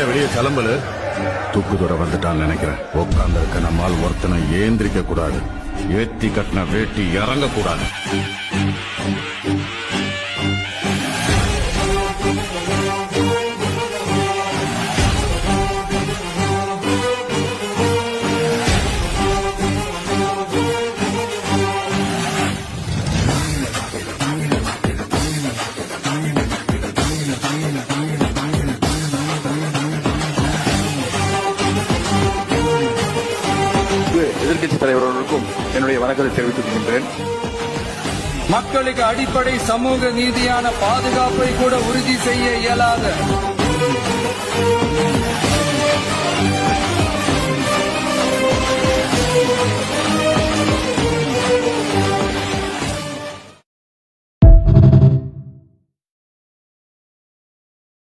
வெளியே கிளம்பல. தூக்குதுற வந்துட்டான்னு நினைக்கிறேன். உட்கார்ந்து இருக்க நம்மால் ஒருத்தனை ஏந்திரிக்க கூடாது. ஏத்தி கட்டின வேட்டி இறங்க கூடாது. எதிர்கட்சி தலைவர்களுக்கும் என்னுடைய வணக்கத்தை தெரிவித்துக் கொள்கின்றேன். மக்களுக்கு அடிப்படை சமூக நீதியான பாதுகாப்பை கூட உறுதி செய்ய இயலாத